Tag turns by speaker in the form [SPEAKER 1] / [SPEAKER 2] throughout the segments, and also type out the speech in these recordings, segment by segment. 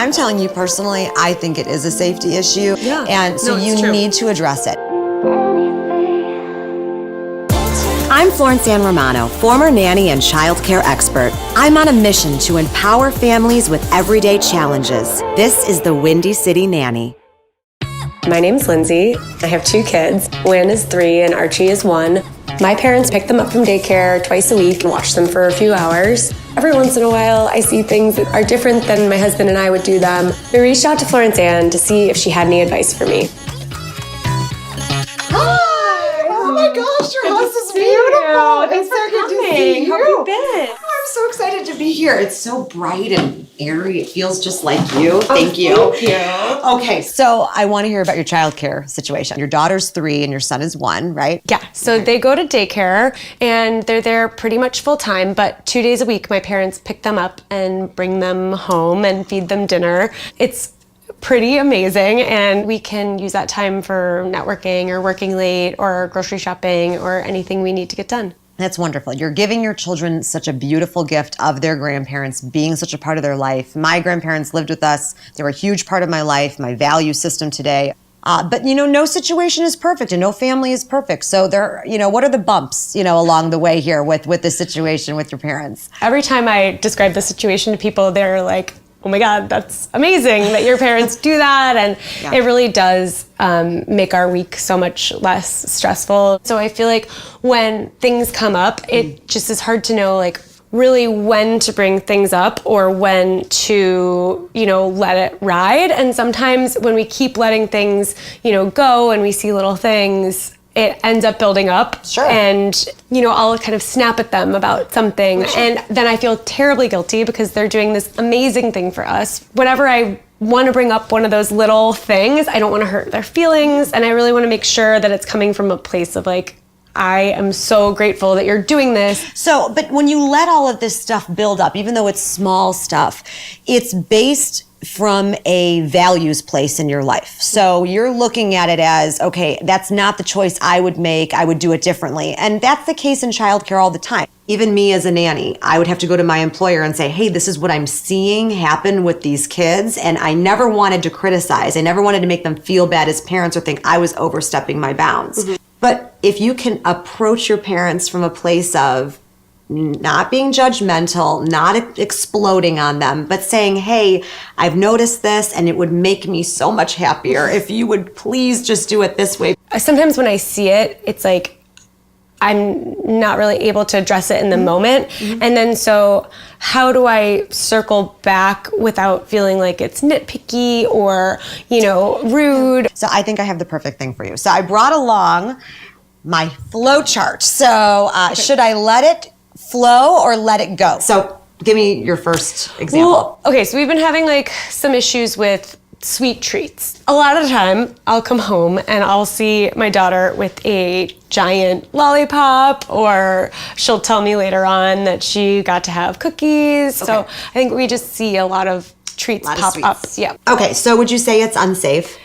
[SPEAKER 1] I'm telling you personally, I think it is a safety issue.
[SPEAKER 2] Yeah.
[SPEAKER 1] And so you need to address it. I'm Florence Ann Romano, former nanny and childcare expert. I'm on a mission to empower families with everyday challenges. This is the Windy City Nanny.
[SPEAKER 2] My name's Lindsay. I have 2 kids. Wynn is 3 and Archie is 1. My parents pick them up from daycare twice a week and watch them for a few hours. Every once in a while, I see things that are different than my husband and I would do them. We reached out to Florence Ann to see if she had any advice for me.
[SPEAKER 1] Hi! Oh my gosh, your house is beautiful.
[SPEAKER 2] Thanks for
[SPEAKER 1] so good to
[SPEAKER 2] coming.
[SPEAKER 1] see you.
[SPEAKER 2] How have you been?
[SPEAKER 1] I'm so excited to be here. It's so bright and airy. It feels just like you. Thank you.
[SPEAKER 2] Thank you.
[SPEAKER 1] Okay, so I want to hear about your childcare situation. Your daughter's 3 and your son is 1, right?
[SPEAKER 2] Yeah, so they go to daycare and they're there pretty much full time, but 2 days a week my parents pick them up and bring them home and feed them dinner. It's pretty amazing, and we can use that time for networking or working late or grocery shopping or anything we need to get done.
[SPEAKER 1] That's wonderful. You're giving your children such a beautiful gift of their grandparents being such a part of their life. My grandparents lived with us. They were a huge part of my life, my value system today. But, no situation is perfect and no family is perfect. So what are the bumps, along the way here with this situation with your parents?
[SPEAKER 2] Every time I describe the situation to people, they're like, oh my God, that's amazing that your parents do that. And it really does make our week so much less stressful. So I feel like when things come up, it just is hard to know really when to bring things up or when to, let it ride. And sometimes when we keep letting things, go and we see little things, it ends up building up.
[SPEAKER 1] Sure.
[SPEAKER 2] And, I'll kind of snap at them about something. Sure. And then I feel terribly guilty because they're doing this amazing thing for us. Whenever I want to bring up one of those little things, I don't want to hurt their feelings. And I really want to make sure that it's coming from a place of I am so grateful that you're doing this.
[SPEAKER 1] So, but when you let all of this stuff build up, even though it's small stuff, it's based from a values place in your life. So you're looking at it as, okay, that's not the choice I would make. I would do it differently. And that's the case in childcare all the time. Even me as a nanny, I would have to go to my employer and say, hey, this is what I'm seeing happen with these kids. And I never wanted to criticize. I never wanted to make them feel bad as parents or think I was overstepping my bounds. Mm-hmm. But if you can approach your parents from a place of not being judgmental, not exploding on them, but saying, hey, I've noticed this and it would make me so much happier if you would please just do it this way.
[SPEAKER 2] Sometimes when I see it, it's I'm not really able to address it in the moment. Mm-hmm. And then so how do I circle back without feeling like it's nitpicky or, rude?
[SPEAKER 1] So I think I have the perfect thing for you. So I brought along my flow chart. So should I let it flow or let it go? So give me your first example.
[SPEAKER 2] Well, okay, so we've been having some issues with sweet treats. A lot of the time, I'll come home and I'll see my daughter with a giant lollipop, or she'll tell me later on that she got to have cookies. Okay. So I think we just see a lot of treats pop up. Yeah.
[SPEAKER 1] Okay, so would you say it's unsafe?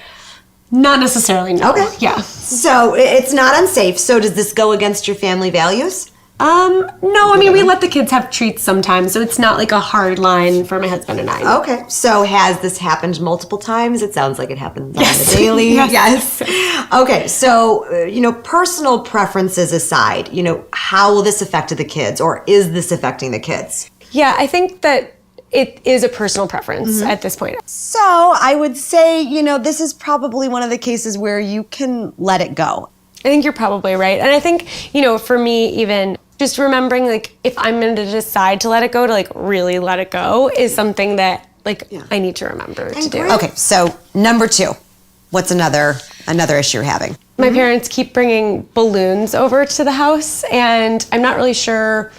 [SPEAKER 2] Not necessarily, no.
[SPEAKER 1] Okay.
[SPEAKER 2] Yeah.
[SPEAKER 1] So it's not unsafe. So does this go against your family values?
[SPEAKER 2] No, I mean, we let the kids have treats sometimes, so it's not a hard line for my husband and I.
[SPEAKER 1] Okay. So has this happened multiple times? It sounds like it happens on
[SPEAKER 2] Yes.
[SPEAKER 1] the daily.
[SPEAKER 2] Yes.
[SPEAKER 1] Okay. So, personal preferences aside, how will this affect the kids, or is this affecting the kids?
[SPEAKER 2] Yeah, I think that it is a personal preference at this point.
[SPEAKER 1] So I would say, this is probably one of the cases where you can let it go.
[SPEAKER 2] I think you're probably right. And I think, for me, even just remembering, if I'm going to decide to let it go, to, really let it go is something that, I need to remember to do.
[SPEAKER 1] Okay, so number 2, what's another issue you're having?
[SPEAKER 2] My parents keep bringing balloons over to the house, and I'm not really sure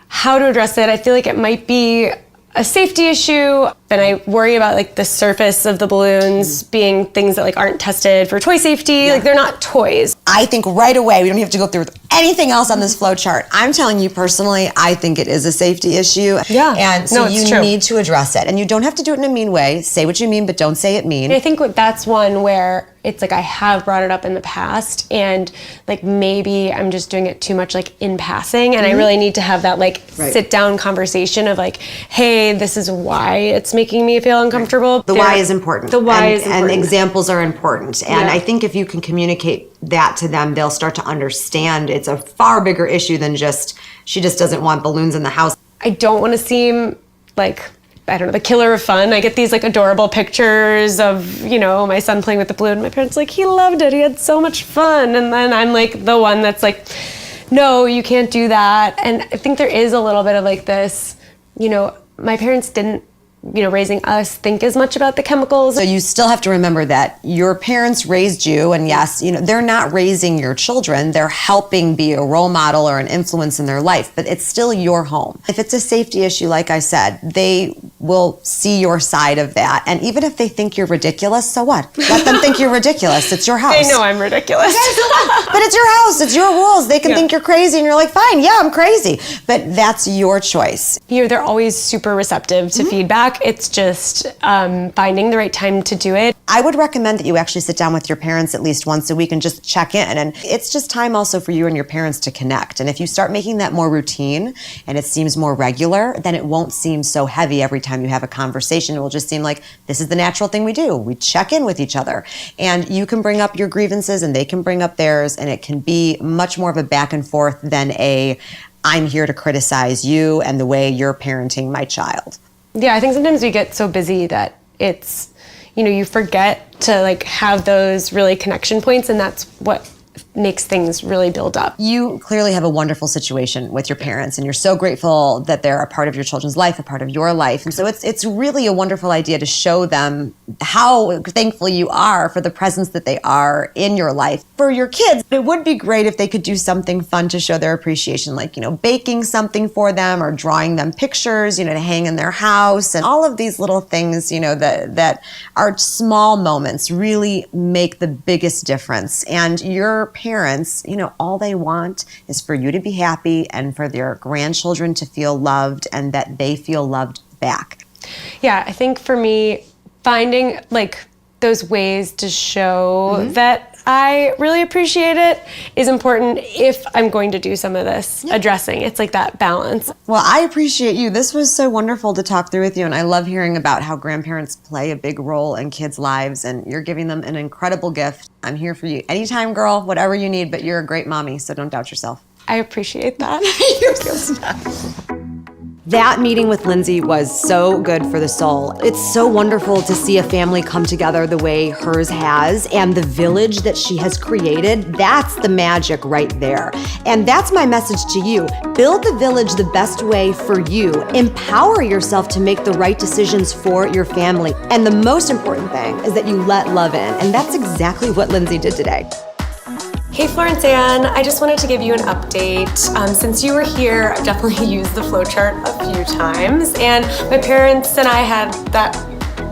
[SPEAKER 2] how to address it. I feel like it might be a safety issue, and I worry about the surface of the balloons being things that aren't tested for toy safety. They're not toys.
[SPEAKER 1] I think right away, we don't have to go through anything else on this flow chart. I'm telling you personally, I think it is a safety issue.
[SPEAKER 2] Yeah.
[SPEAKER 1] And so
[SPEAKER 2] No, it's
[SPEAKER 1] you
[SPEAKER 2] true.
[SPEAKER 1] need to address it. And you don't have to do it in a mean way. Say what you mean, but don't say it mean.
[SPEAKER 2] I think that's one where it's like I have brought it up in the past, and like maybe I'm just doing it too much like in passing, and I really need to have that like sit down conversation of like, hey, this is why it's making me feel uncomfortable.
[SPEAKER 1] The why is important.
[SPEAKER 2] The why is
[SPEAKER 1] And
[SPEAKER 2] important.
[SPEAKER 1] examples are important. And
[SPEAKER 2] Yeah.
[SPEAKER 1] I think if you can communicate that to them, they'll start to understand it's a far bigger issue than just, she just doesn't want balloons in the house.
[SPEAKER 2] I don't want to seem like, I don't know, the killer of fun. I get these like adorable pictures of, you know, my son playing with the balloon. My parents like, he loved it. He had so much fun. And then I'm like the one that's like, no, you can't do that. And I think there is a little bit of like this, you know, my parents didn't, you know, raising us think as much about the chemicals.
[SPEAKER 1] So you still have to remember that your parents raised you, and yes, you know, they're not raising your children. They're helping be a role model or an influence in their life, but it's still your home. If it's a safety issue, like I said, they will see your side of that. And even if they think you're ridiculous, so what? Let them think you're ridiculous. It's your house.
[SPEAKER 2] They know I'm ridiculous.
[SPEAKER 1] But it's your house. It's your rules. They can think you're crazy, and you're like, fine, yeah, I'm crazy. But that's your choice.
[SPEAKER 2] Here, they're always super receptive to feedback. It's just finding the right time to do it.
[SPEAKER 1] I would recommend that you actually sit down with your parents at least once a week and just check in. And it's just time also for you and your parents to connect. And if you start making that more routine and it seems more regular, then it won't seem so heavy every time you have a conversation. It will just seem like this is the natural thing we do. We check in with each other. And you can bring up your grievances and they can bring up theirs. And it can be much more of a back and forth than a I'm here to criticize you and the way you're parenting my child.
[SPEAKER 2] Yeah, I think sometimes we get so busy that it's, you know, you forget to like have those really connection points, and that's what makes things really build up.
[SPEAKER 1] You clearly have a wonderful situation with your parents, and you're so grateful that they're a part of your children's life, a part of your life. And so it's really a wonderful idea to show them how thankful you are for the presence that they are in your life. For your kids, it would be great if they could do something fun to show their appreciation, like, you know, baking something for them or drawing them pictures, you know, to hang in their house. And all of these little things, you know, that are small moments really make the biggest difference. And your parents, you know, all they want is for you to be happy and for their grandchildren to feel loved and that they feel loved back.
[SPEAKER 2] Yeah, I think for me, finding like those ways to show that I really appreciate it is important if I'm going to do some of this addressing. It's like that balance.
[SPEAKER 1] Well, I appreciate you. This was so wonderful to talk through with you, and I love hearing about how grandparents play a big role in kids' lives, and you're giving them an incredible gift. I'm here for you anytime, girl, whatever you need, but you're a great mommy, so don't doubt yourself.
[SPEAKER 2] I appreciate that.
[SPEAKER 1] That meeting with Lindsay was so good for the soul. It's so wonderful to see a family come together the way hers has, and the village that she has created, that's the magic right there. And that's my message to you. Build the village the best way for you. Empower yourself to make the right decisions for your family. And the most important thing is that you let love in. And that's exactly what Lindsay did today.
[SPEAKER 2] Hey Florence Ann, I just wanted to give you an update. Since you were here, I've definitely used the flowchart a few times, and my parents and I had that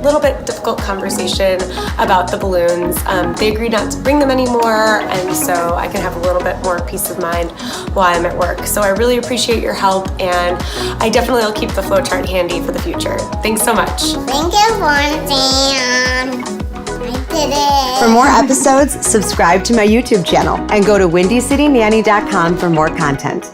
[SPEAKER 2] little bit difficult conversation about the balloons. They agreed not to bring them anymore, and so I can have a little bit more peace of mind while I'm at work. So I really appreciate your help, and I definitely will keep the flowchart handy for the future. Thanks so much.
[SPEAKER 3] Thank you, Florence Ann. I did it.
[SPEAKER 1] For more episodes, subscribe to my YouTube channel and go to windycitynanny.com for more content.